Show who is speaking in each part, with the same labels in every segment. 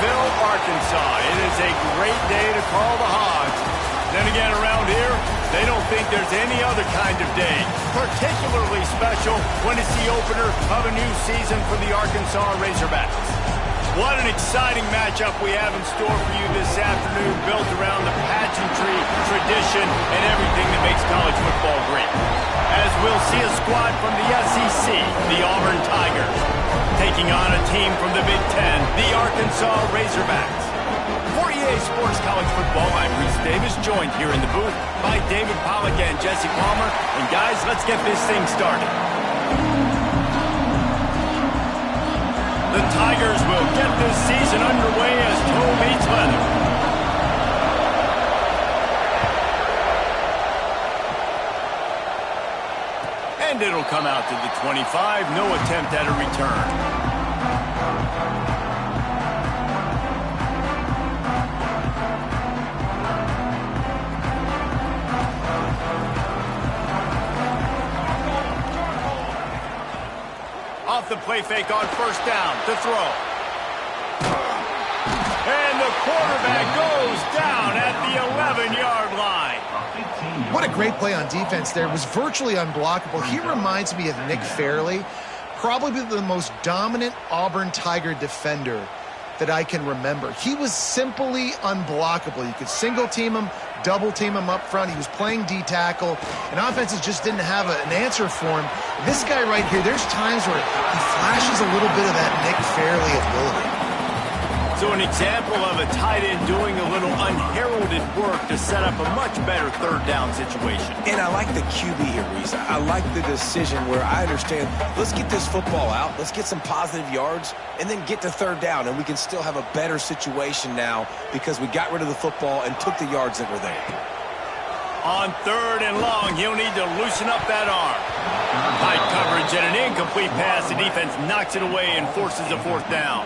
Speaker 1: Fayetteville, Arkansas. It is a great day to call the Hogs. Then again, around here, they don't think there's any other kind of day. Particularly special when it's the opener of a new season for the Arkansas Razorbacks. What an exciting matchup we have in store for you this afternoon, built around the pageantry, tradition, and everything that makes college football great. As we'll see a squad from the SEC, the Auburn Tigers, taking on a team from the Big Ten, the Arkansas Razorbacks. For EA Sports College Football, I'm Reese Davis, joined here in the booth by David Pollack and Jesse Palmer. And guys, let's get this thing started. The Tigers will get this season underway as toe meets leather. And it'll come out to the 25. No attempt at a return. Off the play fake on first down to throw. And the quarterback goes down at the 11-yard line.
Speaker 2: What a great play on defense there. It was virtually unblockable. He reminds me of Nick Fairley, probably the most dominant Auburn Tiger defender that I can remember. He was simply unblockable. You could single team him, double team him up front. He was playing D-tackle, and offenses just didn't have an answer for him. This guy right here, there's times where he flashes a little bit of that Nick Fairley ability.
Speaker 1: So an example of a tight end doing a little unheralded work to set up a much better third down situation.
Speaker 3: And I like the QB here, Reese. I like the decision where I understand, let's get this football out, let's get some positive yards, and then get to third down, and we can still have a better situation now because we got rid of the football and took the yards that were there.
Speaker 1: On third and long, he'll need to loosen up that arm. Tight coverage and an incomplete pass. The defense knocks it away and forces a fourth down.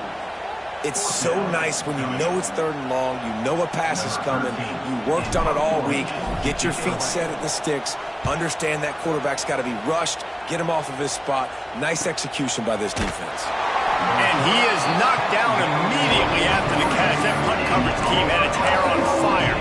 Speaker 3: It's so nice when you know it's third and long, you know a pass is coming, you worked on it all week, get your feet set at the sticks, understand that quarterback's got to be rushed, get him off of his spot. Nice execution by this defense.
Speaker 1: And he is knocked down immediately after the catch. That punt coverage team had its hair on fire.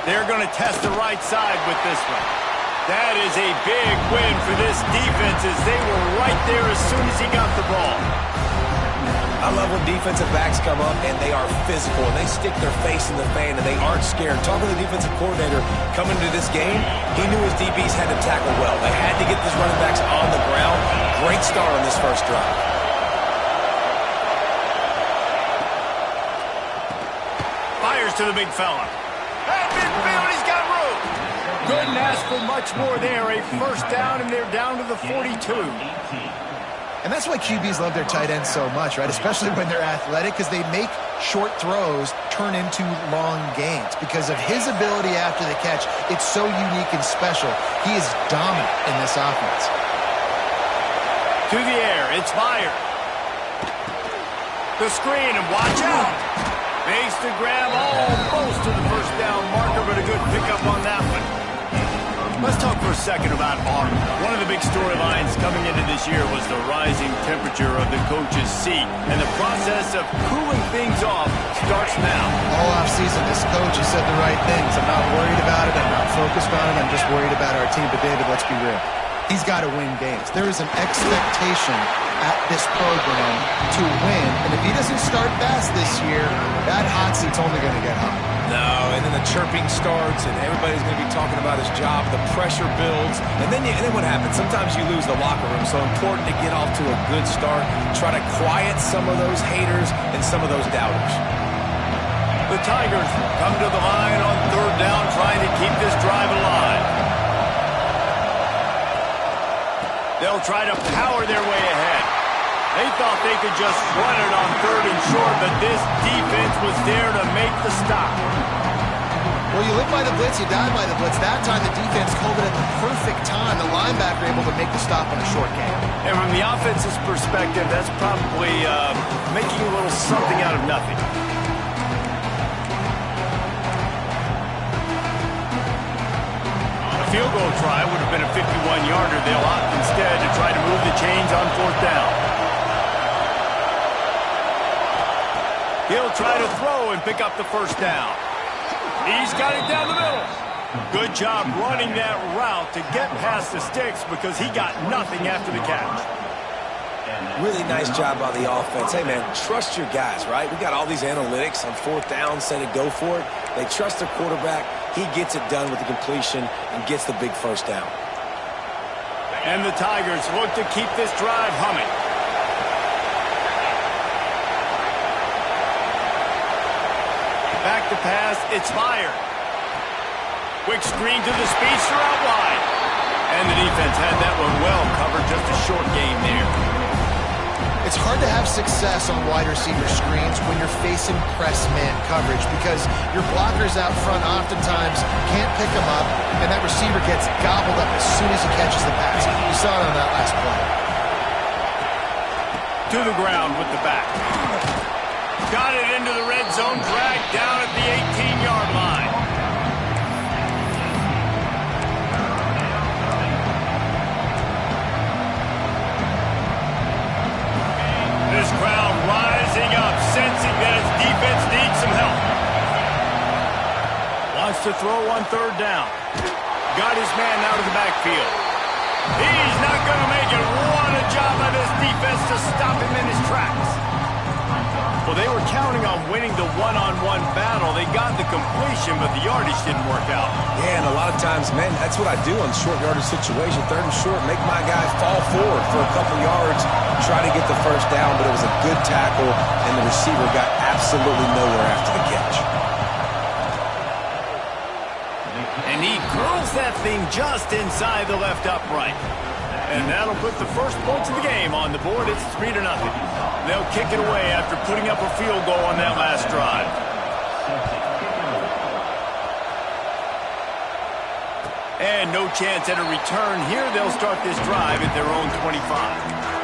Speaker 1: They're going to test the right side with this one. That is a big win for this defense as they were right there as soon as he got the ball.
Speaker 3: I love when defensive backs come up and they are physical and they stick their face in the fan and they aren't scared. Talking to the defensive coordinator coming to this game, he knew his DBs had to tackle well. They had to get these running backs on the ground. Great start on this first drive.
Speaker 1: Fires to the big fella. At midfield, he's got room. Couldn't ask for much more there. A first down, and they're down to the 42.
Speaker 2: And that's why QBs love their tight ends so much, right? Especially when they're athletic, because they make short throws turn into long gains. Because of his ability after the catch, it's so unique and special. He is dominant in this offense.
Speaker 1: To the air, it's Meyer. The screen, and watch out. Makes the grab almost to the first down marker, but a good pickup on that one. Let's talk for a second about Auburn. One of the big storylines coming into this year was the rising temperature of the coach's seat, and the process of cooling things off starts now.
Speaker 2: All offseason, this coach has said the right things. I'm not worried about it. I'm not focused on it. I'm just worried about our team. But, David, let's be real. He's got to win games. There is an expectation at this program to win. And if he doesn't start fast this year, that hot seat's only going to get hot.
Speaker 3: No, and then the chirping starts, and everybody's going to be talking about his job. The pressure builds, and then what happens? Sometimes you lose the locker room. So important to get off to a good start. Try to quiet some of those haters and some of those doubters.
Speaker 1: The Tigers come to the line on third down, trying to keep this drive alive. They'll try to power their way ahead. They thought they could just run it on 3rd and short, but this defense was there to make the stop.
Speaker 2: Well, you live by the blitz, you die by the blitz. That time the defense called it at the perfect time. The linebacker able to make the stop on a short game.
Speaker 1: And from the offense's perspective, that's probably making a little something out of nothing. A field goal try would have been a 51-yarder. They'll opt instead to try to move the chains on 4th down. He'll try to throw and pick up the 1st down. He's got it down the middle. Good job running that route to get past the sticks because he got nothing after the catch.
Speaker 3: Really nice job by the offense. Hey, man, trust your guys, right? We got all these analytics on 4th down, set it, go for it. They trust their quarterback. He gets it done with the completion and gets the big 1st down.
Speaker 1: And the Tigers look to keep this drive humming. Back to pass, it's fired. Quick screen to the speedster out wide. And the defense had that one well covered, just a short game there.
Speaker 2: It's hard to have success on wide receiver screens when you're facing press man coverage because your blockers out front oftentimes can't pick them up, and that receiver gets gobbled up as soon as he catches the pass. You saw it on that last play.
Speaker 1: To the ground with the back. Got it into the red zone, dragged down at the 18-yard line. This crowd rising up, sensing that its defense needs some help. Wants to throw on 3rd down. Got his man out of the backfield. He's not going to make it. What a job by this defense to stop him in his tracks. Well, they were counting on winning the one-on-one battle. They got the completion, but the yardage didn't work out.
Speaker 3: Yeah, and a lot of times, man, that's what I do on short yardage situation. 3rd and short, make my guy fall forward for a couple yards, try to get the 1st down, but it was a good tackle, and the receiver got absolutely nowhere after the catch.
Speaker 1: And he curls that thing just inside the left upright. And that'll put the first points of the game on the board. It's 3-0. They'll kick it away after putting up a field goal on that last drive. And no chance at a return here. They'll start this drive at their own 25.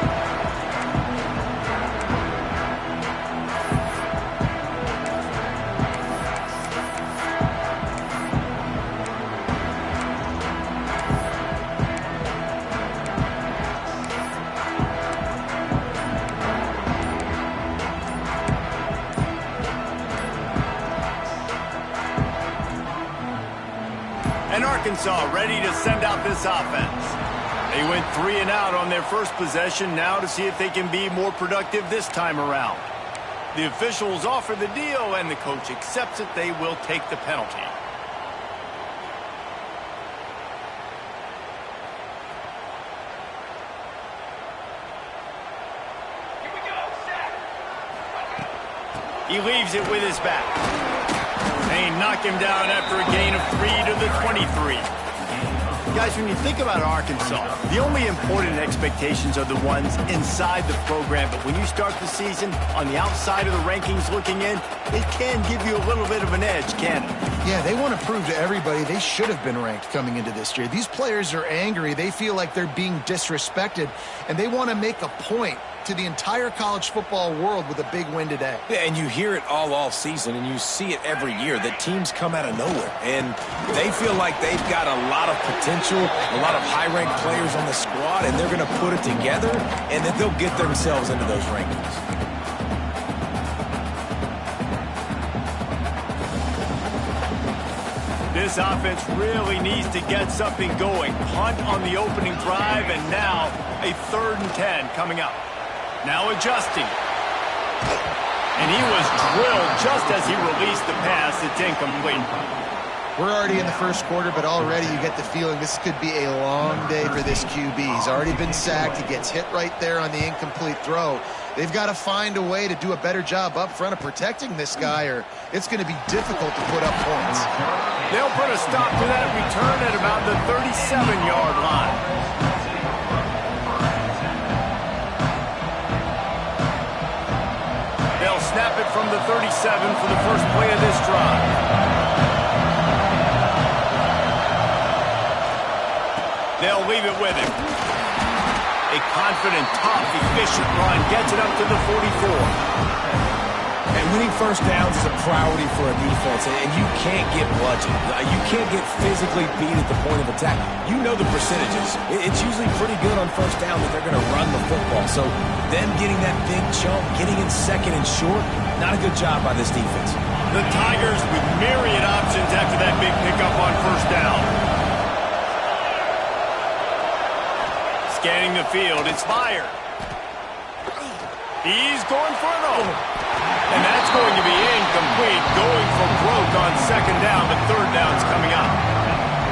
Speaker 1: And Arkansas ready to send out this offense. They went 3 and out on their first possession, now to see if they can be more productive this time around. The officials offer the deal, and the coach accepts it. They will take the penalty. He leaves it with his back. They knock him down after a gain of 3 to the 23. Guys, when you think about Arkansas, the only important expectations are the ones inside the program. But when you start the season on the outside of the rankings looking in, it can give you a little bit of an edge, can't it?
Speaker 2: Yeah, they want to prove to everybody they should have been ranked coming into this year. These players are angry. They feel like they're being disrespected, and they want to make a point to the entire college football world with a big win today.
Speaker 3: Yeah, and you hear it all season, and you see it every year, that teams come out of nowhere. And they feel like they've got a lot of potential, a lot of high-ranked players on the squad, and they're going to put it together, and that they'll get themselves into those rankings.
Speaker 1: This offense really needs to get something going. Punt on the opening drive, and now a 3rd and 10 coming up. Now adjusting. And he was drilled just as he released the pass. It's incomplete.
Speaker 2: We're already in the first quarter, but already you get the feeling this could be a long day for this QB. He's already been sacked. He gets hit right there on the incomplete throw. They've got to find a way to do a better job up front of protecting this guy, or it's going to be difficult to put up points.
Speaker 1: They'll put a stop to that return at about the 37-yard line. from the 37 for the first play of this drive. They'll leave it with him. A confident, tough, efficient run gets it up to the 44.
Speaker 3: And winning first downs is a priority for a defense, and you can't get bludgeoned. You can't get physically beat at the point of attack. You know the percentages. It's usually pretty good on first down that they're going to run the football. So them getting that big chunk, getting in second and short, not a good job by this defense.
Speaker 1: The Tigers with myriad options after that big pickup on first down. Scanning the field, it's fired. He's going for it all. And that's going to be incomplete, going for broke on second down, but third down's coming up.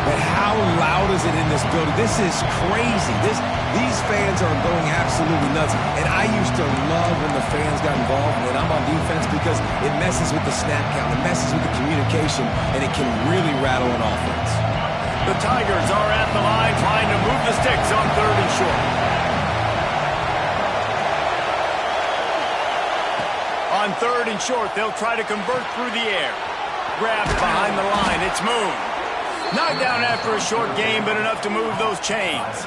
Speaker 3: But how loud is it in this building? This is crazy. These fans are going absolutely nuts. And I used to love when the fans got involved when I'm on defense because it messes with the snap count, it messes with the communication, and it can really rattle an offense.
Speaker 1: The Tigers are at the line trying to move the sticks on third and short. On third and short, they'll try to convert through the air. Grabbed behind the line, it's Moon. Knocked down after a short game, but enough to move those chains.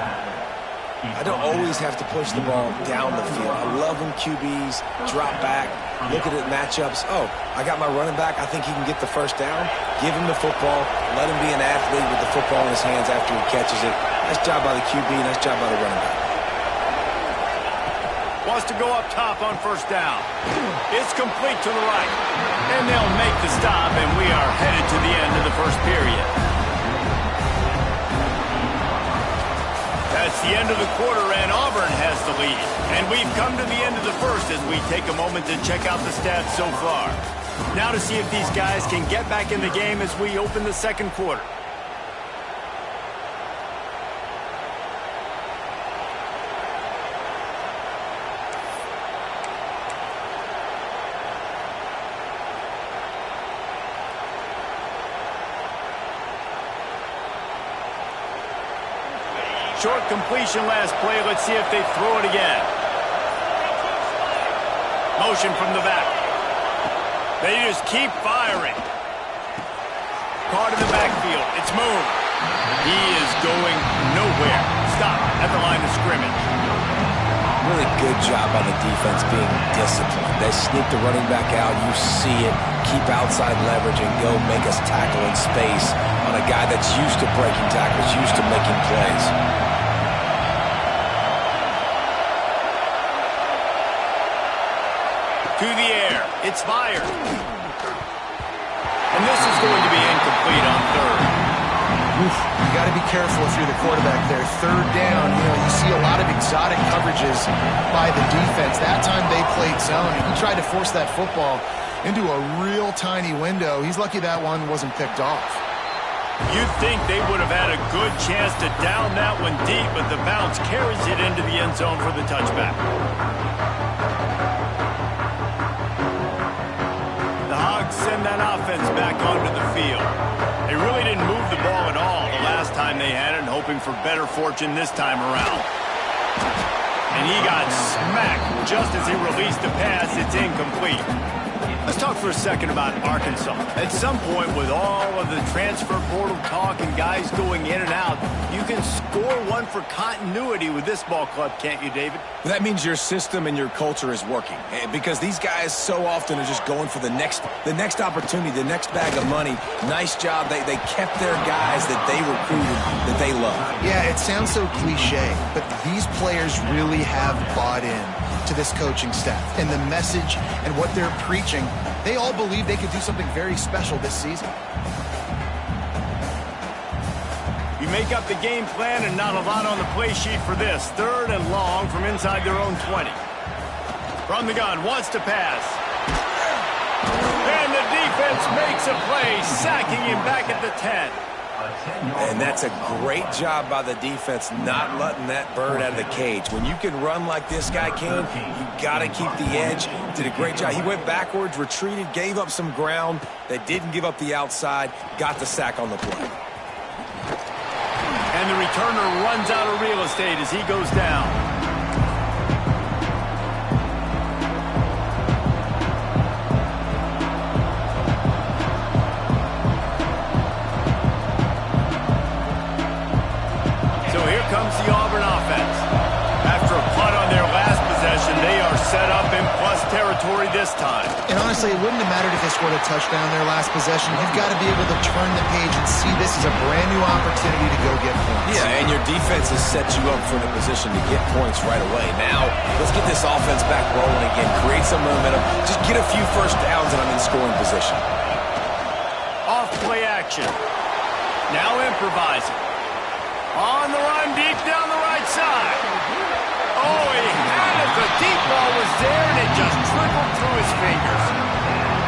Speaker 3: I don't always have to push the ball down the field. I love when QBs drop back, look at it matchups. Oh, I got my running back. I think he can get the first down. Give him the football. Let him be an athlete with the football in his hands after he catches it. Nice job by the QB. Nice job by the running back.
Speaker 1: Wants to go up top on first down. It's complete to the right. And they'll make the stop, and we are headed to the end of the first period. That's the end of the quarter, and Auburn has the lead. And we've come to the end of the first as we take a moment to check out the stats so far. Now to see if these guys can get back in the game as we open the second quarter. Short completion last play. Let's see if they throw it again. Motion from the back. They just keep firing. Caught in the backfield. It's Moon. He is going nowhere. Stop at the line of scrimmage.
Speaker 3: Really good job by the defense being disciplined. They sneak the running back out. You see it. Keep outside leverage and go make us tackle in space on a guy that's used to breaking tackles, used to making plays.
Speaker 1: To the air. It's fired. And this is going to be incomplete on third.
Speaker 2: Oof, you got to be careful if you're the quarterback there. Third down, you see a lot of exotic coverages by the defense. That time they played zone, and he tried to force that football into a real tiny window. He's lucky that one wasn't picked off.
Speaker 1: You'd think they would have had a good chance to down that one deep, but the bounce carries it into the end zone for the touchback. The Hogs send that offense back onto the field. They really didn't move the ball at all the last time they had it, hoping for better fortune this time around. And he got smacked just as he released the pass. It's incomplete. Let's talk for a second about Arkansas. At some point, with all of the transfer portal talk and guys going in and out, you can score one for continuity with this ball club, can't you, David?
Speaker 3: That means your system and your culture is working, because these guys so often are just going for the next opportunity, the next bag of money. Nice job. They kept their guys that they recruited, that they love.
Speaker 2: Yeah, it sounds so cliche, but these players really have bought in to this coaching staff and the message and what they're preaching. They all believe they could do something very special this season.
Speaker 1: You make up the game plan and not a lot on the play sheet for this. Third and long from inside their own 20. From the gun, wants to pass. And the defense makes a play, sacking him back at the 10.
Speaker 3: And that's a great job by the defense not letting that bird out of the cage. When you can run like this guy can, you got to keep the edge. Did a great job. He went backwards, retreated, gave up some ground. They didn't give up the outside, got the sack on the play.
Speaker 1: And the returner runs out of real estate as he goes down. territory this time.
Speaker 2: And honestly, it wouldn't have mattered if they scored a touchdown their last possession. You've got to be able to turn the page and see this as a brand new opportunity to go get points.
Speaker 3: Yeah, and your defense has set you up for the position to get points right away. Now, let's get this offense back rolling again, create some momentum, just get a few first downs, and I'm in scoring position.
Speaker 1: Off play action. Now improvising. On the run, deep down the right side. Oh, he had it. The deep ball was there, and it just trickled through his fingers.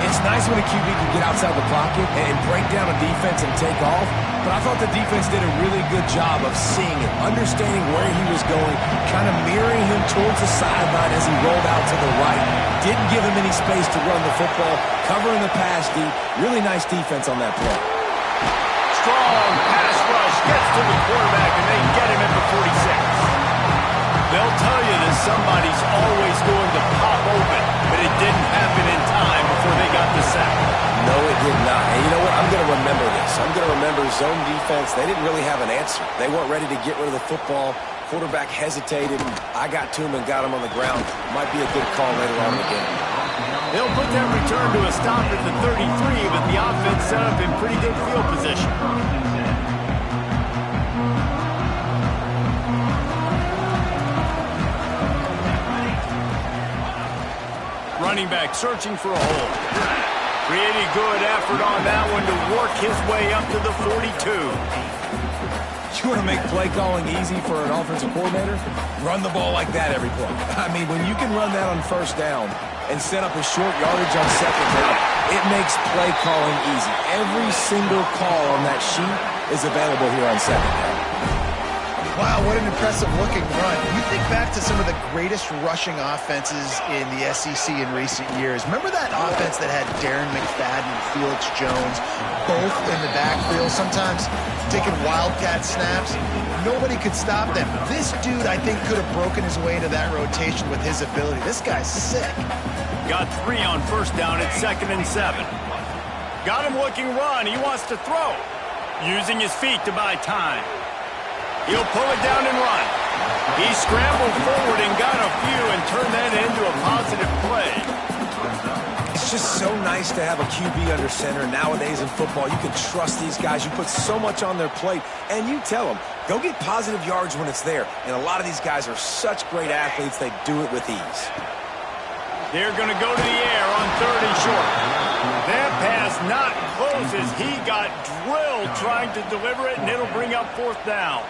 Speaker 3: It's nice when a QB can get outside the pocket and break down a defense and take off, but I thought the defense did a really good job of seeing it, understanding where he was going, kind of mirroring him towards the sideline as he rolled out to the right. Didn't give him any space to run the football, covering the pass deep. Really nice defense on that play.
Speaker 1: Strong pass rush gets to the quarterback, and they get him at the 46. They'll tell you that somebody's always going to pop open, but it didn't happen in time before they got the sack.
Speaker 3: No, it did not. And you know what? I'm going to remember this. I'm going to remember zone defense. They didn't really have an answer. They weren't ready to get rid of the football. Quarterback hesitated, and I got to him and got him on the ground. Might be a good call later on in the game.
Speaker 1: They'll put that return to a stop at the 33, but the offense set up in pretty good field position. Running back searching for a hole. Pretty good effort on that one to work his way up to the 42.
Speaker 3: You want to make play calling easy for an offensive coordinator? Run the ball like that every play. I mean, when you can run that on first down and set up a short yardage on second down, it makes play calling easy. Every single call on that sheet is available here on second down.
Speaker 2: Wow, what an impressive-looking run. You think back to some of the greatest rushing offenses in the SEC in recent years. Remember that offense that had Darren McFadden and Felix Jones both in the backfield, sometimes taking wildcat snaps? Nobody could stop them. This dude, I think, could have broken his way into that rotation with his ability. This guy's sick.
Speaker 1: Got 3 on first down at 2nd and 7. Got him looking run. He wants to throw. Using his feet to buy time. He'll pull it down and run. He scrambled forward and got a few and turned that into a positive play.
Speaker 3: It's just so nice to have a QB under center. Nowadays in football, you can trust these guys. You put so much on their plate, and you tell them, go get positive yards when it's there. And a lot of these guys are such great athletes, they do it with ease.
Speaker 1: They're going to go to the air on 3rd and short. That pass not close as he got drilled trying to deliver it, and it'll bring up 4th down.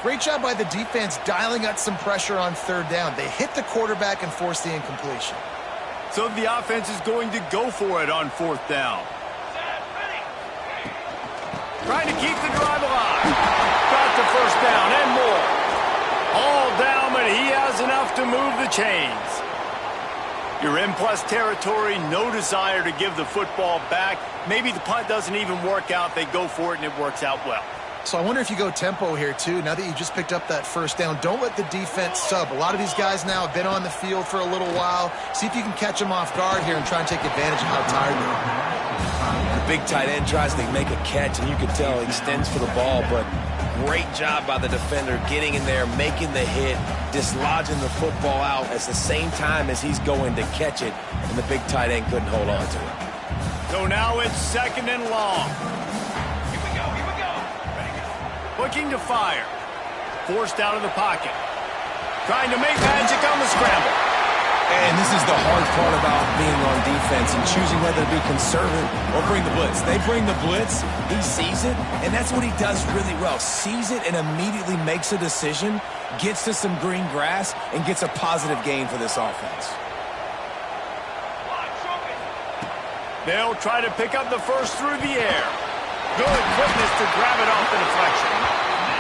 Speaker 2: Great job by the defense dialing up some pressure on 3rd down. They hit the quarterback and forced the incompletion.
Speaker 1: So the offense is going to go for it on 4th down. Trying to keep the drive alive. Got the 1st down and more. All down, but he has enough to move the chains. You're in plus territory, no desire to give the football back. Maybe the punt doesn't even work out. They go for it, and it works out well.
Speaker 2: So I wonder if you go tempo here, too. Now that you just picked up that 1st down, don't let the defense sub. A lot of these guys now have been on the field for a little while. See if you can catch them off guard here and try and take advantage of how tired they are.
Speaker 3: The big tight end tries to make a catch, and you can tell he extends for the ball, but great job by the defender getting in there, making the hit, dislodging the football out at the same time as he's going to catch it, and the big tight end couldn't hold on to it.
Speaker 1: So now it's 2nd and long. Looking to fire. Forced out of the pocket. Trying to make magic on the scramble.
Speaker 3: And this is the hard part about being on defense and choosing whether to be conservative or bring the blitz. They bring the blitz, he sees it, and that's what he does really well. Sees it and immediately makes a decision, gets to some green grass, and gets a positive gain for this offense.
Speaker 1: They'll try to pick up the 1st through the air. Good quickness to grab it off the deflection.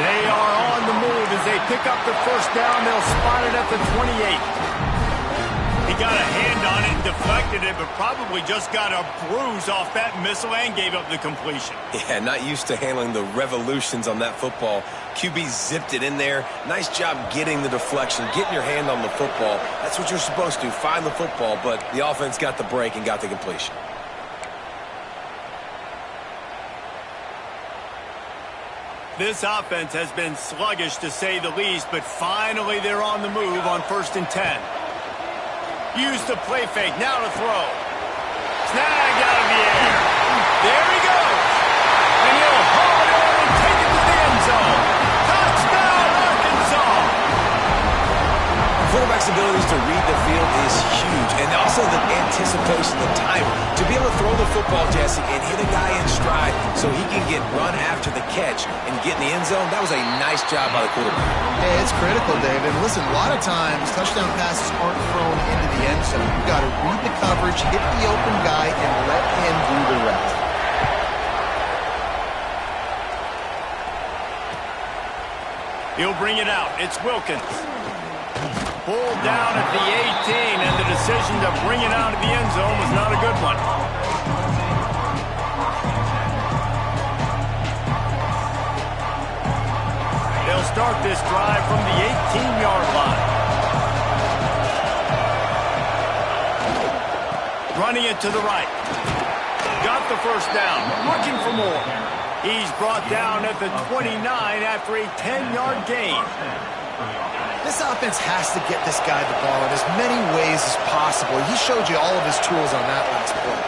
Speaker 1: They are on the move as they pick up the 1st down. They'll spot it at the 28. He got a hand on it and deflected it, but probably just got a bruise off that missile and gave up the completion.
Speaker 3: Yeah, not used to handling the revolutions on that football. QB zipped it in there. Nice job getting the deflection, getting your hand on the football. That's what you're supposed to, find the football, but the offense got the break and got the completion.
Speaker 1: This offense has been sluggish to say the least, but finally they're on the move on 1st and 10. Use the play fake. Now to throw. Snag out of the air. There he goes. And he'll haul it on and take it to the end zone. Touchdown, Arkansas.
Speaker 3: Quarterback's abilities to read the field is huge, and also the anticipation, the timing. To be able to throw the football, Jesse, and hit a guy in stride so he can get run after the catch and get in the end zone, that was a nice job by the quarterback.
Speaker 2: Hey, it's critical, David. Listen, a lot of times touchdown passes aren't thrown into the end zone. You've got to read the coverage, hit the open guy, and let him do the rest.
Speaker 1: He'll bring it out. It's Wilkins. Pulled down at the 18, and the decision to bring it out of the end zone was not a good one. They'll start this drive from the 18-yard line. Running it to the right. Got the first down. Looking for more. He's brought down at the 29 after a 10-yard gain.
Speaker 2: This offense has to get this guy the ball in as many ways as possible. He showed you all of his tools on that last play.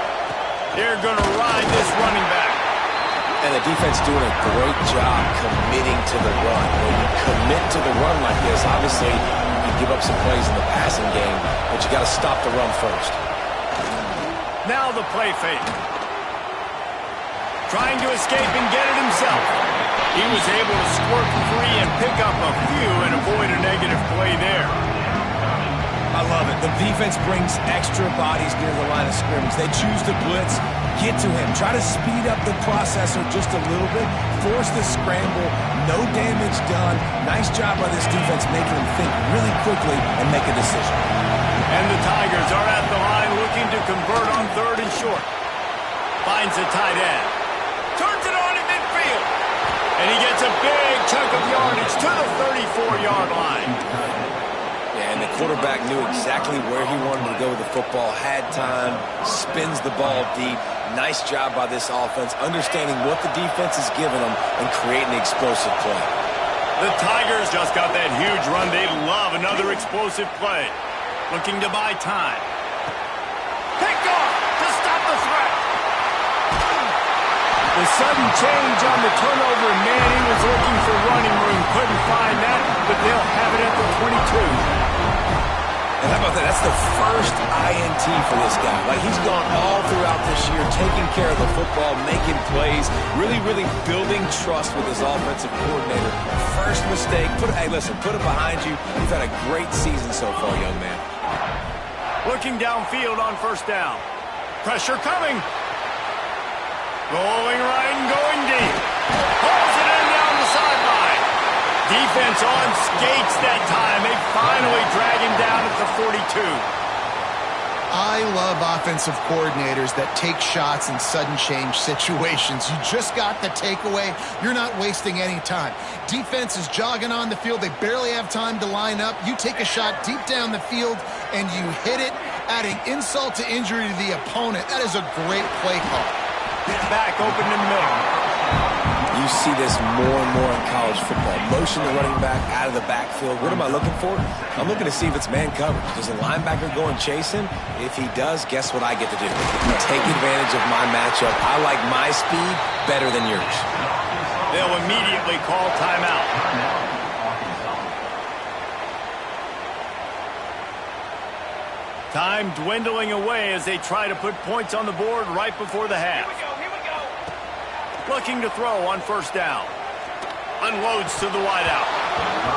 Speaker 1: They're going to ride this running back.
Speaker 3: And the defense doing a great job committing to the run. When you commit to the run like this, obviously you can give up some plays in the passing game, but you got to stop the run first.
Speaker 1: Now the play fake. Trying to escape and get it himself. He was able to squirt free and pick up a few and avoid a negative play there.
Speaker 3: I love it. The defense brings extra bodies near the line of scrimmage. They choose to blitz, get to him, try to speed up the processor just a little bit, force the scramble, no damage done. Nice job by this defense making him think really quickly and make a decision.
Speaker 1: And the Tigers are at the line looking to convert on 3rd and short. Finds a tight end. Turns it on in midfield. And he gets a big chunk of yardage to the 34-yard line.
Speaker 3: Yeah, and the quarterback knew exactly where he wanted to go with the football, had time, spins the ball deep. Nice job by this offense, understanding what the defense is giving them and creating an explosive play.
Speaker 1: The Tigers just got that huge run. They love another explosive play. Looking to buy time. Picked off to stop the threat. The sudden change on the turnover, man, he was looking for running room. Couldn't find that, but they'll have it at the 22.
Speaker 3: And how about that? That's the first INT for this guy. Like, he's gone all throughout this year, taking care of the football, making plays, really building trust with his offensive coordinator. First mistake. Hey, listen, put it behind you. You've had a great season so far, young man.
Speaker 1: Looking downfield on 1st down. Pressure coming. Going right and going deep. Pulls it in down the sideline. Defense on skates that time. They finally drag him down at the 42.
Speaker 2: I love offensive coordinators that take shots in sudden change situations. You just got the takeaway. You're not wasting any time. Defense is jogging on the field. They barely have time to line up. You take a shot deep down the field, and you hit it, adding insult to injury to the opponent. That is a great play call.
Speaker 1: Back open in the middle.
Speaker 3: You see this more and more in college football. Motion the running back out of the backfield. What am I looking for? I'm looking to see if it's man coverage. Does the linebacker go and chase him? If he does, guess what I get to do? Take advantage of my matchup. I like my speed better than yours.
Speaker 1: They'll immediately call timeout. Time dwindling away as they try to put points on the board right before the half. Here we go. Looking to throw on 1st down. Unloads to the wideout.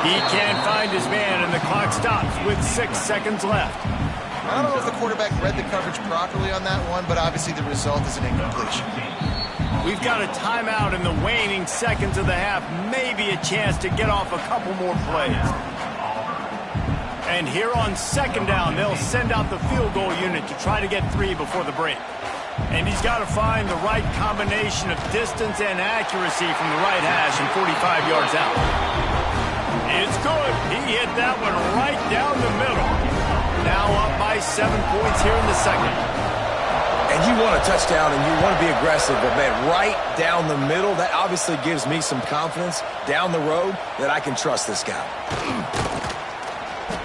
Speaker 1: He can't find his man, and the clock stops with 6 seconds left.
Speaker 2: I don't know if the quarterback read the coverage properly on that one, but obviously the result is an incompletion.
Speaker 1: We've got a timeout in the waning seconds of the half. Maybe a chance to get off a couple more plays. And here on 2nd down, they'll send out the field goal unit to try to get 3 before the break. And he's got to find the right combination of distance and accuracy from the right hash and 45 yards out. It's good. He hit that one right down the middle. Now up by 7 points here in the second.
Speaker 3: And you want a touchdown and you want to be aggressive, but man, right down the middle, that obviously gives me some confidence down the road that I can trust this guy.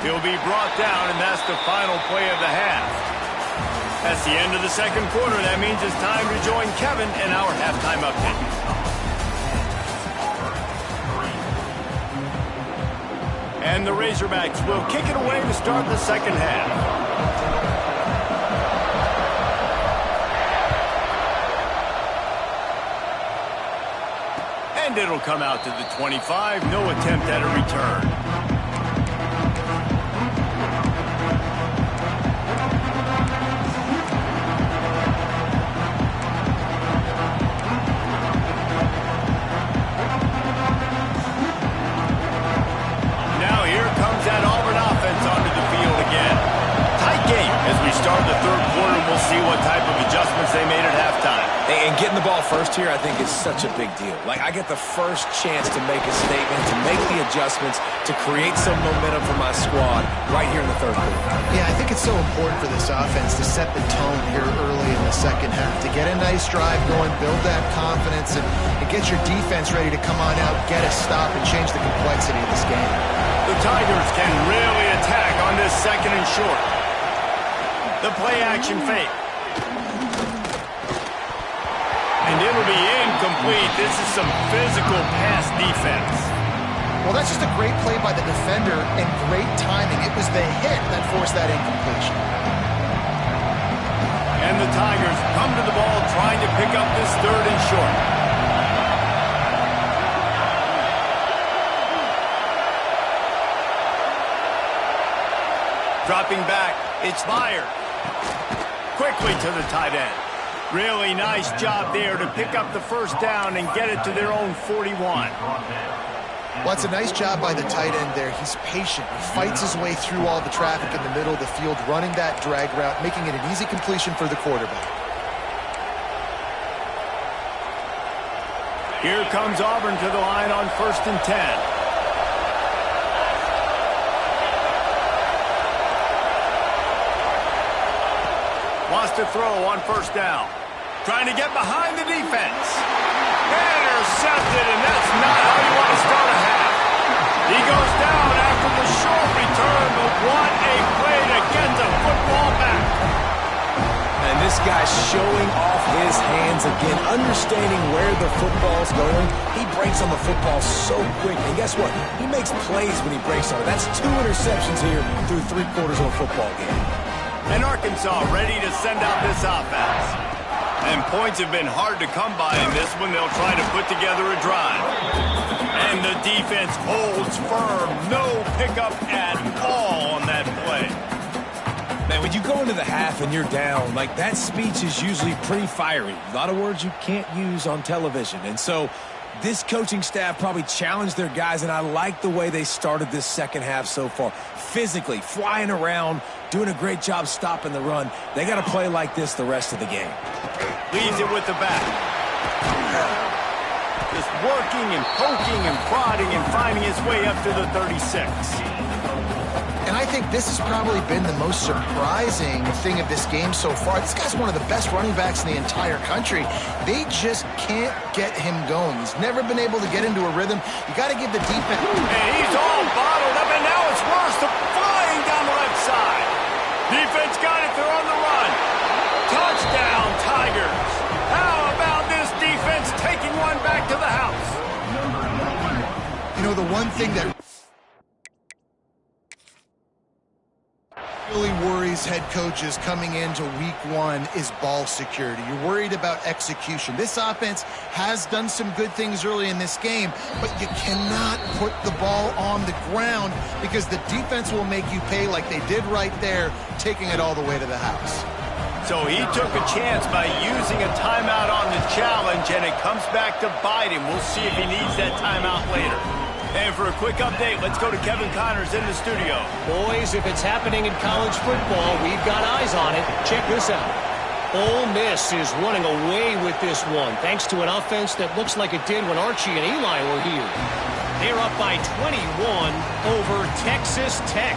Speaker 1: He'll be brought down, and that's the final play of the half. That's the end of the second quarter. That means it's time to join Kevin in our halftime update. And the Razorbacks will kick it away to start the second half. And it'll come out to the 25. No attempt at a return. Now here comes that Auburn offense onto the field again. Tight game as we start the third quarter. We'll see what type of adjustments they made at halftime.
Speaker 3: And getting the ball first here, I think, is such a big deal. Like, I get the first chance to make a statement, to make the adjustments, to create some momentum for my squad right here in the third quarter.
Speaker 2: Yeah, I think it's so important for this offense to set the tone here early in the second half, to get a nice drive going, build that confidence, and get your defense ready to come on out, get a stop, and change the complexity of this game.
Speaker 1: The Tigers can really attack on this second and short. The play-action fake. And it'll be incomplete. This is some physical pass defense.
Speaker 2: Well, that's just a great play by the defender and great timing. It was the hit that forced that incompletion.
Speaker 1: And the Tigers come to the ball trying to pick up this third and short. Dropping back, it's Meyer. Quickly to the tight end. Really nice job there to pick up the first down and get it to their own 41.
Speaker 2: Well, it's a nice job by the tight end there. He's patient. He fights his way through all the traffic in the middle of the field, running that drag route, making it an easy completion for the quarterback.
Speaker 1: Here comes Auburn to the line on 1st and 10. Wants to throw on first down. Trying to get behind the defense. Intercepted, and that's not how you want to start a half. He goes down after the short return, but what a play to get the football back.
Speaker 3: And this guy's showing off his hands again, understanding where the football's going. He breaks on the football so quick, and guess what? He makes plays when he breaks on it. That's 2 interceptions here through 3 quarters of a football game.
Speaker 1: And Arkansas ready to send out this offense. And points have been hard to come by in this one. They'll try to put together a drive. And the defense holds firm. No pickup at all on that play.
Speaker 3: Man, when you go into the half and you're down, like, that speech is usually pretty fiery. A lot of words you can't use on television. And so this coaching staff probably challenged their guys, and I like the way they started this second half so far. Physically, flying around, doing a great job stopping the run. They got to play like this the rest of the game.
Speaker 1: Leaves it with the back. Just working and poking and prodding and finding his way up to the 36.
Speaker 2: And I think this has probably been the most surprising thing of this game so far. This guy's one of the best running backs in the entire country. They just can't get him going. He's never been able to get into a rhythm. You got to give the defense.
Speaker 1: And he's all bottled up, and now it's worse. Flying down the left side. Defense got it. They're on the run. Touchdown, Tigers. How about this defense taking one back to the house?
Speaker 2: You know, the one thing that really worries head coaches coming into week 1 is ball security. You're worried about execution. This offense has done some good things early in this game, but you cannot put the ball on the ground because the defense will make you pay like they did right there, taking it all the way to the house.
Speaker 1: So he took a chance by using a timeout on the challenge, and it comes back to bite him. We'll see if he needs that timeout later. And for a quick update, let's go to Kevin Connors in the studio.
Speaker 4: Boys, if it's happening in college football, we've got eyes on it. Check this out. Ole Miss is running away with this one, thanks to an offense that looks like it did when Archie and Eli were here. They're up by 21 over Texas Tech.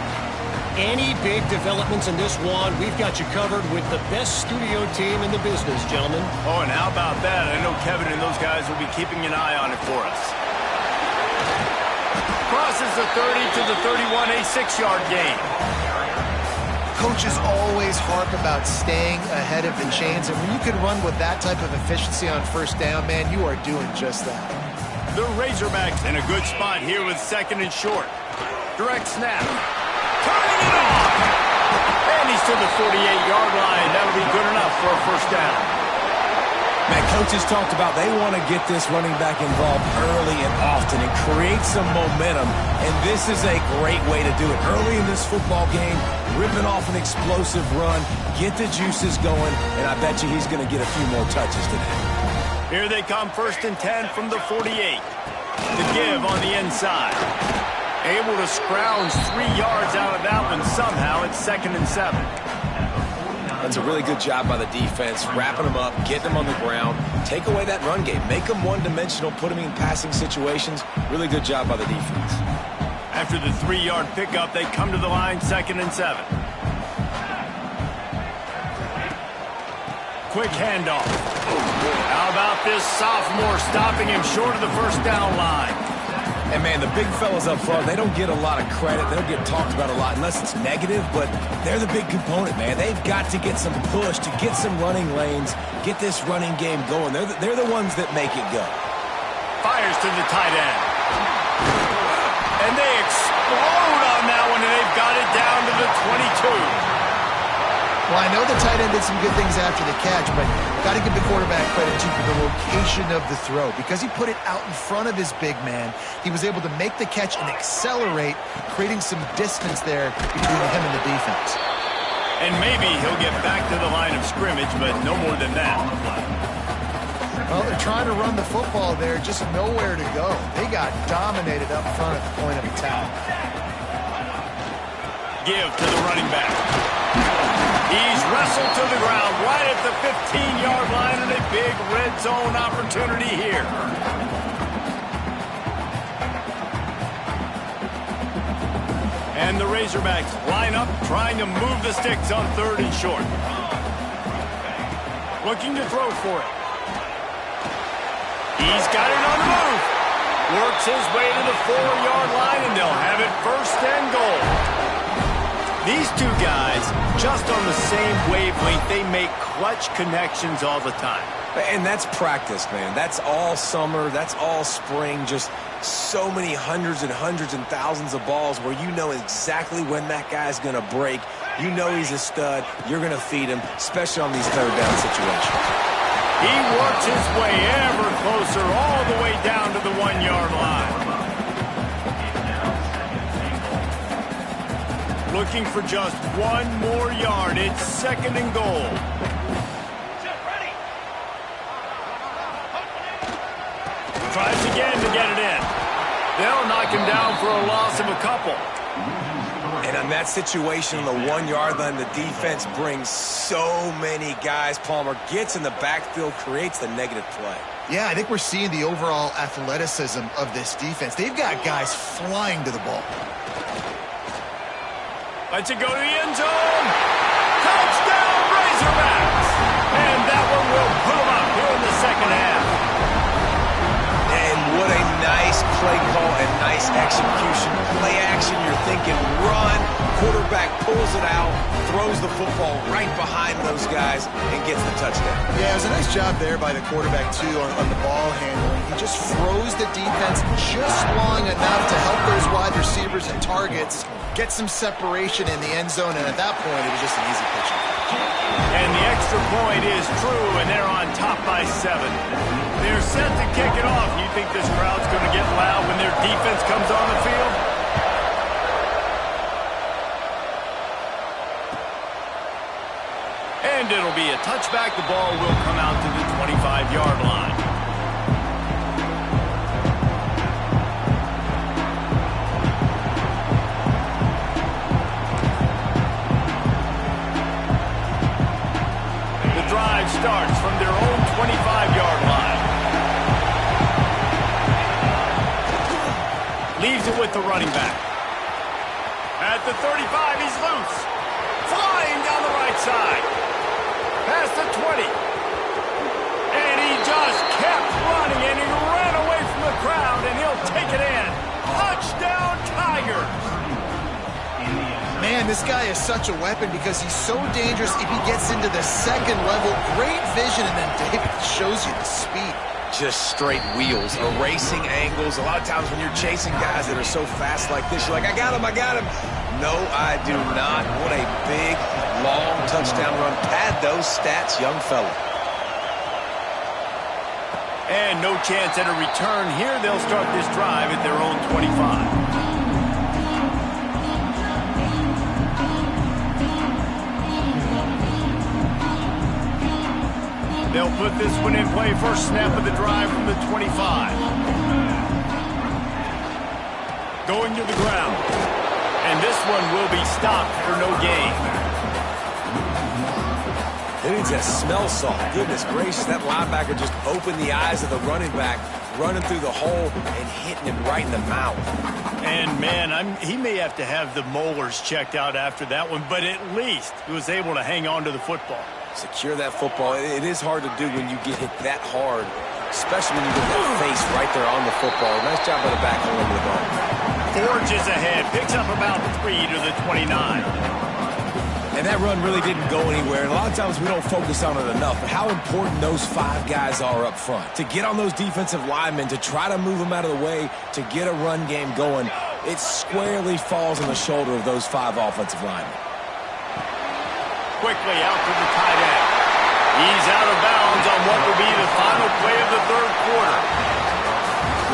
Speaker 4: Any big developments in this one, we've got you covered with the best studio team in the business, gentlemen.
Speaker 1: Oh, and how about that? I know Kevin and those guys will be keeping an eye on it for us. crosses the 30 to the 31, a 6-yard gain.
Speaker 2: Coaches always harp about staying ahead of the chains, and when you can run with that type of efficiency on first down, man, you are doing just that.
Speaker 1: The Razorbacks in a good spot here with 2nd and short. Direct snap. Turning it off. And he's to the 48-yard line. That'll be good enough for a first down.
Speaker 3: Man, coaches talked about they want to get this running back involved early and often and create some momentum, and this is a great way to do it. Early in this football game, ripping off an explosive run, get the juices going, and I bet you he's going to get a few more touches today.
Speaker 1: Here they come, 1st and 10 from the 48. The give on the inside. Able to scrounge 3 yards out of that one somehow. It's 2nd and 7.
Speaker 3: That's a really good job by the defense, wrapping them up, getting them on the ground, take away that run game, make them one-dimensional, put them in passing situations. Really good job by the defense.
Speaker 1: After the 3-yard pickup, they come to the line, 2nd and 7. Quick handoff. How about this sophomore stopping him short of the first down line?
Speaker 3: And, man, the big fellas up front, they don't get a lot of credit. They don't get talked about a lot unless it's negative, but they're the big component, man. They've got to get some push, to get some running lanes, get this running game going. They're the ones that make it go.
Speaker 1: Fires to the tight end. And they explode on that one, and they've got it down to the 22.
Speaker 2: Well, I know the tight end did some good things after the catch, but got to give the quarterback credit, too, for the location of the throw. Because he put it out in front of his big man, he was able to make the catch and accelerate, creating some distance there between him and the defense.
Speaker 1: And maybe he'll get back to the line of scrimmage, but no more than that.
Speaker 2: Well, they're trying to run the football there, just nowhere to go. They got dominated up front at the point of attack.
Speaker 1: Give to the running back. He's wrestled to the ground right at the 15-yard line, and a big red zone opportunity here. And the Razorbacks line up, trying to move the sticks on 3rd and short. Looking to throw for it. He's got it on the move. Works his way to the 4-yard line, and they'll have it 1st and goal. These two guys, just on the same wavelength, they make clutch connections all the time.
Speaker 3: And that's practice, man. That's all summer. That's all spring. Just so many hundreds and thousands of balls where you know exactly when that guy's going to break. You know he's a stud. You're going to feed him, especially on these 3rd down situations.
Speaker 1: He works his way ever closer all the way down to the 1-yard line. Looking for just 1 more yard. It's 2nd and goal. Tries again to get it in. They'll knock him down for a loss of a couple.
Speaker 3: And on that situation on the 1-yard line, the defense brings so many guys. Palmer gets in the backfield, creates the negative play.
Speaker 2: Yeah, I think we're seeing the overall athleticism of this defense. They've got guys flying to the ball.
Speaker 1: Lets it go to the end zone. Touchdown, Razorbacks! And that one will put them up here in the 2nd half.
Speaker 3: And what a nice play call and nice execution. Play action, you're thinking run. Quarterback pulls it out, throws the football right behind those guys, and gets the touchdown.
Speaker 2: Yeah, it was a nice job there by the quarterback, too, on the ball handling. He just froze the defense just long enough to help those wide receivers and targets get some separation in the end zone, and at that point, it was just an easy pitch.
Speaker 1: And the extra point is true, and they're on top by 7. They're set to kick it off. You think this crowd's going to get loud when their defense comes on the field? And it'll be a touchback. The ball will come out to the 25-yard line. Starts from their own 25-yard line. Leaves it with the running back. At the 35, he's loose. Flying down the right side. Past the 20. And he just kept running, and he ran away from the crowd, and he'll take it in. Touchdown, Tigers!
Speaker 2: Man, this guy is such a weapon because he's so dangerous if he gets into the second level. Great vision, and then David shows you the speed.
Speaker 3: Just straight wheels, erasing angles. A lot of times when you're chasing guys that are so fast like this, you're like, I got him, I got him. No, I do not. What a big, long touchdown run. Pad those stats, young fella.
Speaker 1: And no chance at a return here. They'll start this drive at their own 25. They'll put this one in play. First snap of the drive from the 25. Going to the ground. And this one will be stopped for no gain.
Speaker 3: It needs a smell saw. Goodness gracious, that linebacker just opened the eyes of the running back, running through the hole and hitting him right in the mouth.
Speaker 1: And, man, he may have to have the molars checked out after that one, but at least he was able to hang on to the football.
Speaker 3: Secure that football. It is hard to do when you get hit that hard, especially when you get that face right there on the football. Nice job by the back holding the ball.
Speaker 1: Forges ahead, picks up about 3 to the 29.
Speaker 3: And that run really didn't go anywhere. And a lot of times we don't focus on it enough, but how important those 5 guys are up front. To get on those defensive linemen, to try to move them out of the way, to get a run game going, it squarely falls on the shoulder of those 5 offensive linemen.
Speaker 1: Quickly out to the tight end. He's out of bounds on what will be the final play of the third quarter.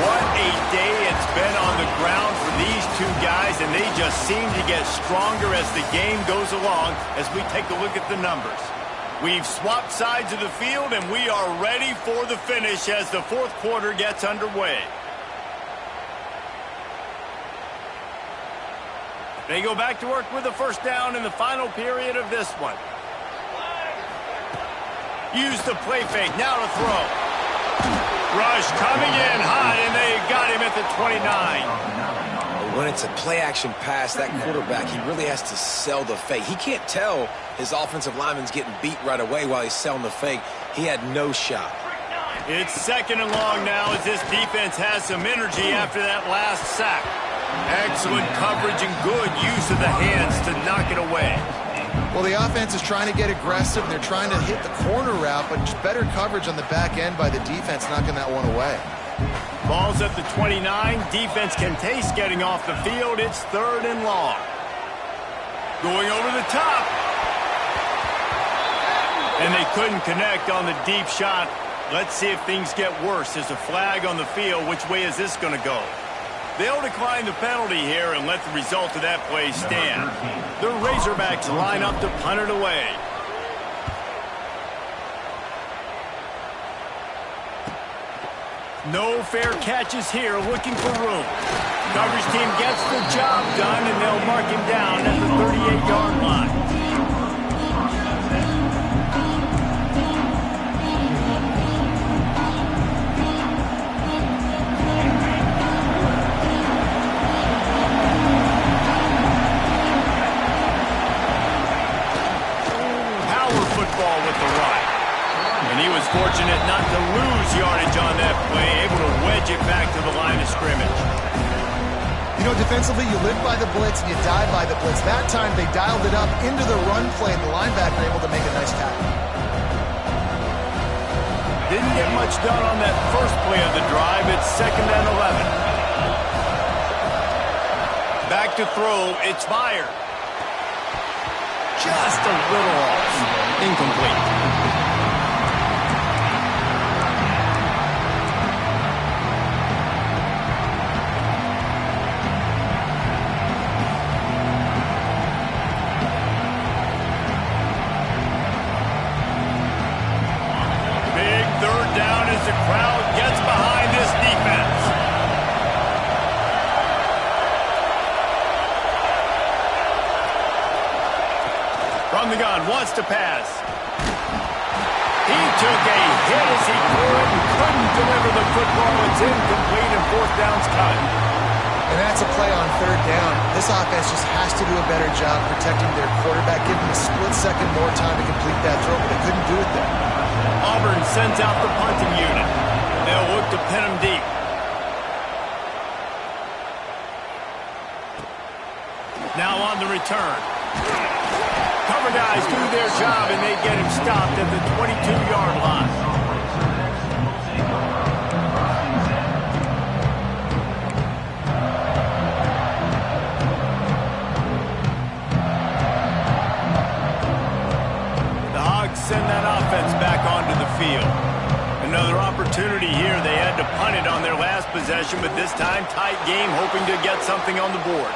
Speaker 1: What a day it's been on the ground for these two guys, and they just seem to get stronger as the game goes along as we take a look at the numbers. We've swapped sides of the field, and we are ready for the finish as the fourth quarter gets underway. They go back to work with a first down in the final period of this one. Use the play fake. Now to throw. Rush coming in high, and they got him at the 29.
Speaker 3: When it's a play-action pass, that quarterback, he really has to sell the fake. He can't tell his offensive lineman's getting beat right away while he's selling the fake. He had no shot.
Speaker 1: It's second and long now as this defense has some energy after that last sack. Excellent coverage and good use of the hands to knock it away.
Speaker 2: Well, the offense is trying to get aggressive, and they're trying to hit the corner route, but just better coverage on the back end by the defense, knocking that one away.
Speaker 1: Ball's at the 29. Defense can taste getting off the field. It's third and long. Going over the top. And they couldn't connect on the deep shot. Let's see if things get worse. There's a flag on the field. Which way is this going to go? They'll decline the penalty here and let the result of that play stand. The Razorbacks line up to punt it away. No fair catches here, looking for room. Coverage team gets the job done, and they'll mark him down at the 38-yard line. And he was fortunate not to lose yardage on that play, able to wedge it back to the line of scrimmage.
Speaker 2: You know, defensively, you live by the blitz and you die by the blitz. That time, they dialed it up into the run play, and the linebacker able to make a nice tackle.
Speaker 1: Didn't get much done on that first play of the drive. It's second and 11. Back to throw. It's fired. Just a little off. Incomplete. The crowd gets behind this defense. From the gun, wants to pass. He took a hit as he threw it and couldn't deliver the football. It's incomplete and fourth down's cut.
Speaker 2: And that's a play on third down. This offense just has to do a better job protecting their quarterback, give him a split second more time to complete that throw, but they couldn't do it there.
Speaker 1: Auburn sends out the punting unit. They'll look to pin him deep. Now on the return. Cover guys do their job, and they get him stopped at the 22-yard line. The Hogs send that offense back onto the field. Another opportunity here. They had to punt it on their last possession, but this time tight game, hoping to get something on the board.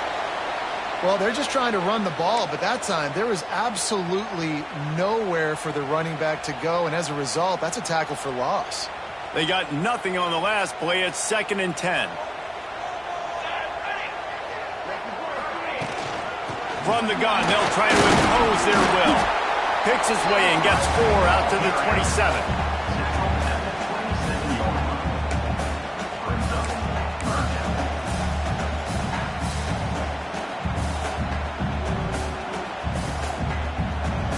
Speaker 2: Well, they're just trying to run the ball, but that time there was absolutely nowhere for the running back to go, and as a result, that's a tackle for loss.
Speaker 1: They got nothing on the last play. It's 2nd and 10. From the gun, they'll try to impose their will. Picks his way and gets 4 out to the 27.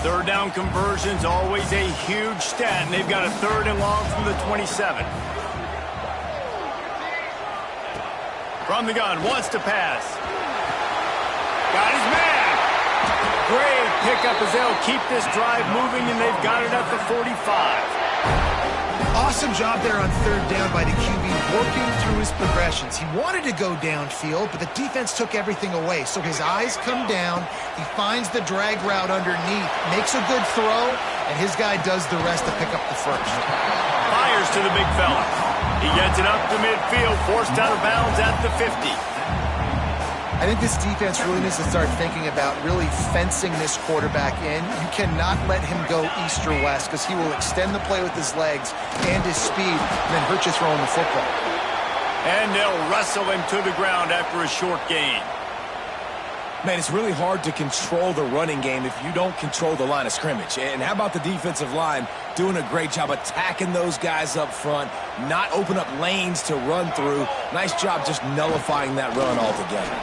Speaker 1: Third down conversions, always a huge stat, and they've got a 3rd and long from the 27. From the gun, wants to pass. Got his man. Great pickup as they'll keep this drive moving, and they've got it at the 45.
Speaker 2: Awesome job there on 3rd down by the QB, working through his progressions. He wanted to go downfield, but the defense took everything away. So his eyes come down, he finds the drag route underneath, makes a good throw, and his guy does the rest to pick up the first.
Speaker 1: Fires to the big fella. He gets it up to midfield, forced out of bounds at the 50.
Speaker 2: I think this defense really needs to start thinking about really fencing this quarterback in. You cannot let him go east or west because he will extend the play with his legs and his speed and then hurt you throwing the football.
Speaker 1: And they'll wrestle him to the ground after a short gain.
Speaker 3: Man, it's really hard to control the running game if you don't control the line of scrimmage. And how about the defensive line doing a great job attacking those guys up front, not open up lanes to run through. Nice job just nullifying that run altogether.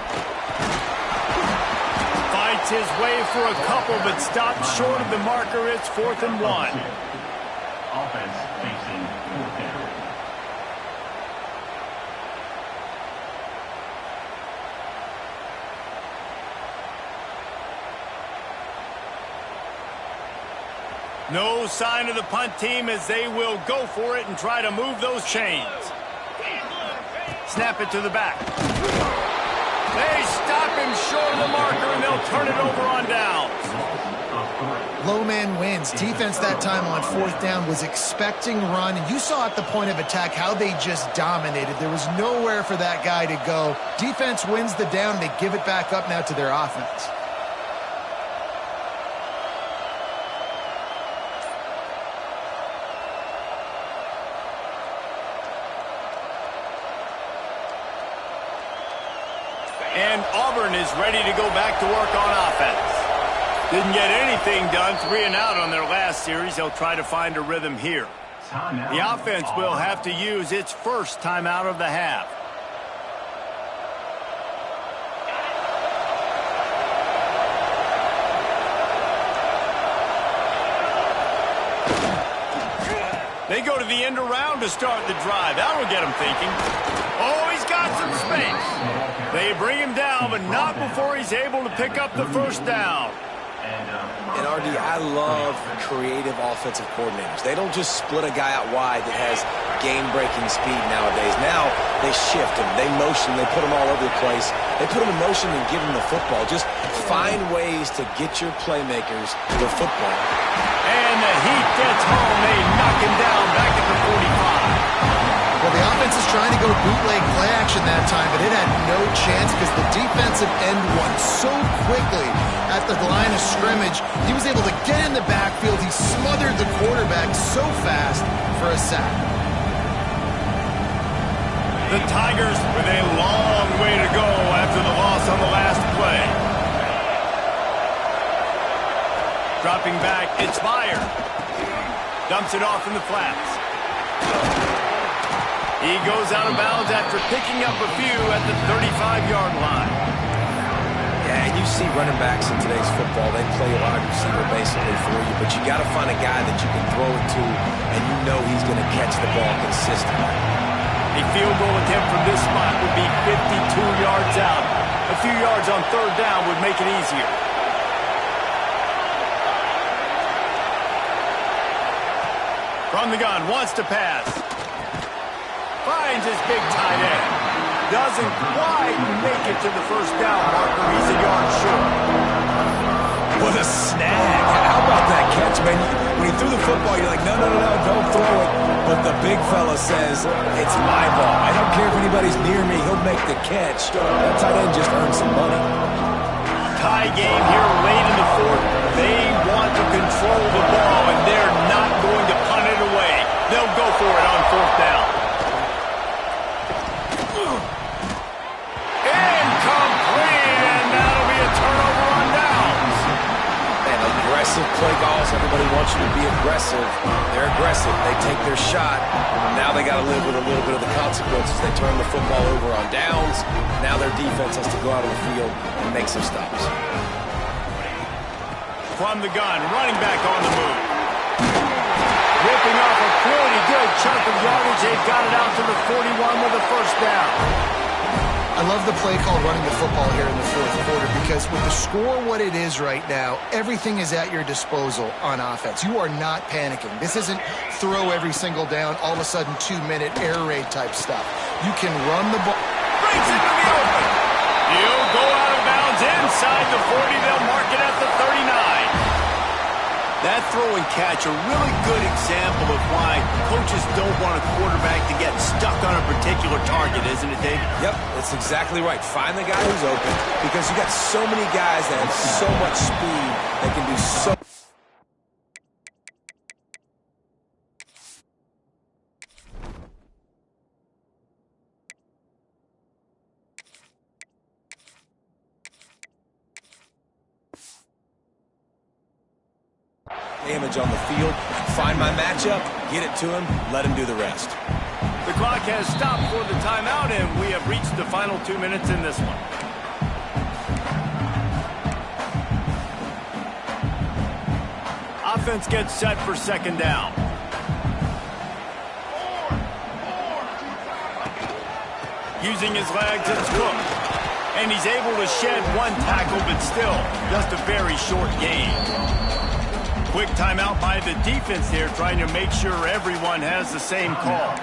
Speaker 1: Fights his way for a couple, but stopped short of the marker. It's 4th and 1.
Speaker 5: Offense facing 4th down.
Speaker 1: No sign of the punt team as they will go for it and try to move those chains. Snap it to the back. They stop him short of the marker, and they'll turn it over on downs.
Speaker 2: Low man wins. Defense that time on 4th down was expecting run, and you saw at the point of attack how they just dominated. There was nowhere for that guy to go. Defense wins the down. They give it back up now to their offense.
Speaker 1: And Auburn is ready to go back to work on offense. Didn't get anything done, 3 and out on their last series. They'll try to find a rhythm here. The offense will have to use its first timeout of the half. They go to the end around to start the drive. That will get them thinking. Oh, he's got some space. They bring him down, but not before he's able to pick up the first down.
Speaker 3: And RD, I love creative offensive coordinators. They don't just split a guy out wide that has game-breaking speed nowadays. Now they shift him, they motion, they put him all over the place. They put him in motion and give him the football. Just find ways to get your playmakers the football.
Speaker 1: And the heat gets home. They knock him down back at the 45.
Speaker 2: Well, the offense is trying to go bootleg play action that time, but it had no chance because the defensive end won so quickly at the line of scrimmage. He was able to get in the backfield. He smothered the quarterback so fast for a sack.
Speaker 1: The Tigers with a long way to go after the loss on the last play. Dropping back, it's Meyer. Dumps it off in the flats. He goes out of bounds after picking up a few at the 35-yard line.
Speaker 3: Yeah, and you see running backs in today's football, they play a wide receiver basically for you, but you got to find a guy that you can throw it to, and you know he's going to catch the ball consistently.
Speaker 1: A field goal attempt from this spot would be 52 yards out. A few yards on third down would make it easier. From the gun, wants to pass. Finds his big tight end. Doesn't quite make it to the first down marker. He's a yard short.
Speaker 3: What a snag. How about that catch, man? When he threw the football, you're like, no, don't throw it. But the big fella says, it's my ball. I don't care if anybody's near me. He'll make the catch. That tight end just earned some money.
Speaker 1: Tie game here late in the fourth. They want to control the ball, and they're not going to punt it away. They'll go for it on fourth down. Incomplete, and that'll be a turnover on downs.
Speaker 3: Man, aggressive play calls. Everybody wants you to be aggressive. They're aggressive. They take their shot. Now they got to live with a little bit of the consequences. They turn the football over on downs. Now their defense has to go out on the field and make some stops.
Speaker 1: From the gun, running back on the move. Ripping off a pretty good chunk of yardage. They've got it out to the 41 with a first down.
Speaker 2: I love the play call running the football here in the fourth quarter because with the score what it is right now, everything is at your disposal on offense. You are not panicking. This isn't throw every single down, all of a sudden 2-minute air raid type stuff. You can run the ball.
Speaker 1: Brings it to the open. He'll go out of bounds inside the 40. They'll mark it at the 39. That throw and catch, a really good example of why coaches don't want a quarterback to get stuck on a particular target, isn't it, Dave?
Speaker 3: Yep, that's exactly right. Find the guy who's open because you got so many guys that have so much speed that can do so. Damage on the field, find my matchup, get it to him, let him do the rest.
Speaker 1: The clock has stopped for the timeout, and we have reached the final 2 minutes in this one. Offense gets set for second down. Using his legs, it's Cook. And he's able to shed one tackle, but still just a very short gain. Quick timeout by the defense here, trying to make sure everyone has the same call.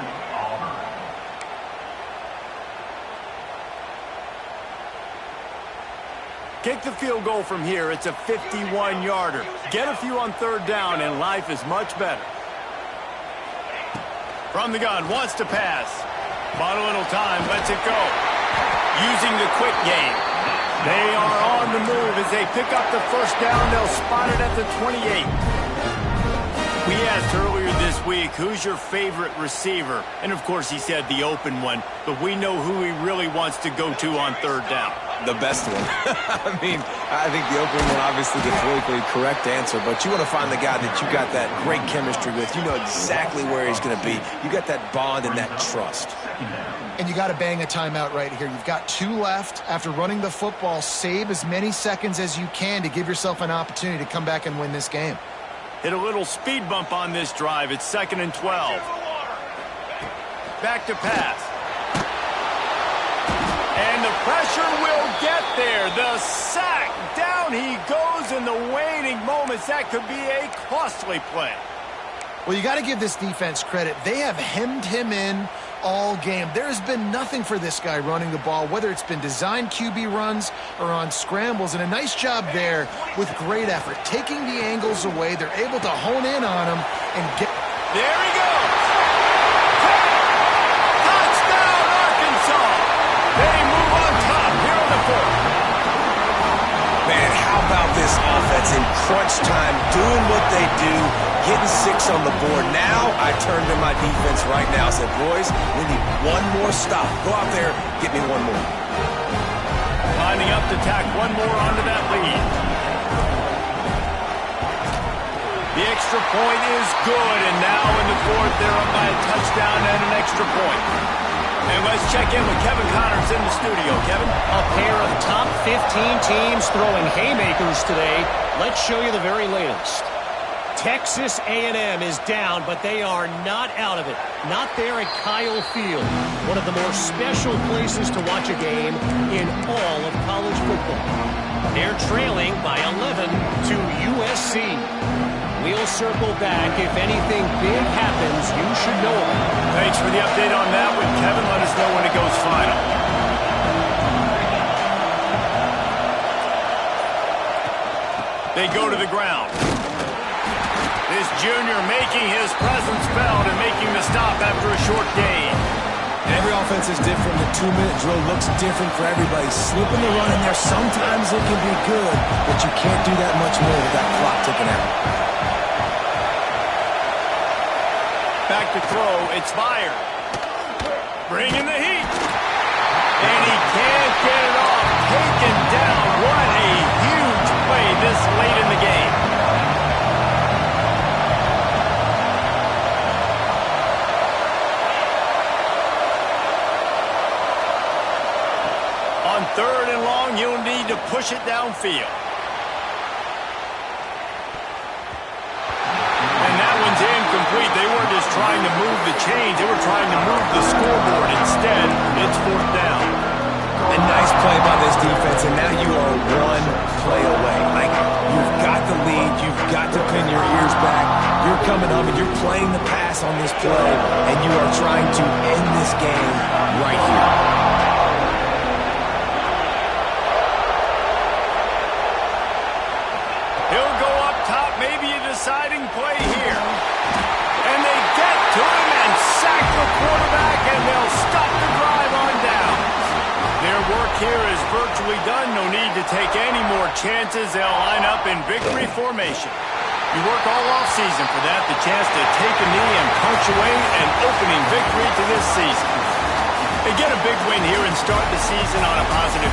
Speaker 1: Kick the field goal from here. It's a 51-yarder. Get a few on third down, and life is much better. From the gun, wants to pass. Bought a little time, lets it go. Using the quick game. They are on the move as they pick up the first down. They'll spot it at the 28. We asked earlier this week, who's your favorite receiver? And, of course, he said the open one. But we know who he really wants to go to on third down.
Speaker 3: The best one. I mean, I think the open one, obviously, the politically correct answer. But you want to find the guy that you got that great chemistry with. You know exactly where he's going to be. You got that bond and that trust.
Speaker 2: And you got to bang a timeout right here. You've got 2 left. After running the football, save as many seconds as you can to give yourself an opportunity to come back and win this game.
Speaker 1: Hit a little speed bump on this drive. It's 2nd and 12. Back to pass. And the pressure will get there. The sack. Down he goes in the waning moments. That could be a costly play.
Speaker 2: Well, you got to give this defense credit. They have hemmed him in all game. There has been nothing for this guy running the ball, whether it's been designed QB runs or on scrambles, and a nice job there with great effort. Taking the angles away, they're able to hone in on him and get...
Speaker 1: There he goes! Touchdown, Arkansas! They move on top here in the fourth.
Speaker 3: Man, how about this offense in crunch time, doing what they do, getting 6 on the board. Now I turn to my defense right now and said, boys, we need one more stop. Go out there, get me one more.
Speaker 1: Lining up to tack one more onto that lead. The extra point is good, and now in the fourth, they're up by a touchdown and an extra point. And let's check in with Kevin Connors in the studio. Kevin?
Speaker 4: A pair of top 15 teams throwing haymakers today. Let's show you the very latest. Texas A&M is down, but they are not out of it. not there at Kyle Field, one of the more special places to watch a game in all of college football. They're trailing by 11 to USC. We'll circle back. If anything big happens, you should know about it.
Speaker 1: Thanks for the update on that one, Kevin. Let us know when it goes final. They go to the ground. This junior making his presence felt and making the stop after a short gain.
Speaker 3: Every offense is different. The 2-minute drill looks different for everybody. Slipping the run in there, sometimes it can be good, but you can't do that much more with that clock ticking out.
Speaker 1: Back to throw. It's fired. Bringing the heat. And he can't get it off. Taken down. What a huge play this late in the game. On 3rd and long, you'll need to push it downfield. And that one's incomplete. They weren't just trying to move the chains. They were trying to move the scoreboard. Instead, it's 4th down.
Speaker 3: A nice play by this defense, and now you are one play away. Like, you've got the lead. You've got to pin your ears back. You're coming up, and you're playing the pass on this play, and you are trying to end this game right here.
Speaker 1: He'll go up top, maybe a deciding play here. And they get to him and sack the quarterback, and they'll stop the drive on down. Their work here is virtually done. No need to take any more chances. They'll line up in victory formation. You work all offseason for that, the chance to take a knee and punctuate an opening victory to this season. They get a big win here and start the season on a positive